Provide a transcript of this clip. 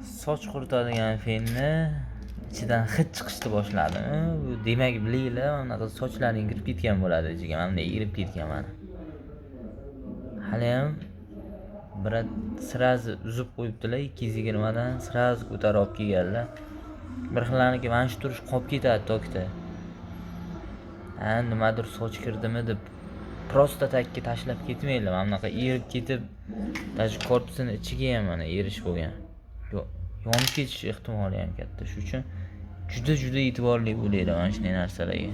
soch quritadigan fenni ichidan hid chiqishni boshladimi? Bu demak bilinglar, anaqa sochlaring kirib ketgan bo'ladi ichiga. Mana bunday kirib ketgan mana. Haliyam sirazi uzib qo'yibdilar 220 dan sirazi ko'tarib olib kelganlar. Bir xillaniki mana shu turish qolib ketadi tokda. Nimadir soch kirdimi deb prosta takka tashlab ketmaylar. Mana bunaqa erib ketib, даже korpusini ichiga ham mana erish bo'lgan. Yonib ketish ehtimoli ham katta. Shuning uchun juda e'tiborli bo'linglar mana shunday narsalarga.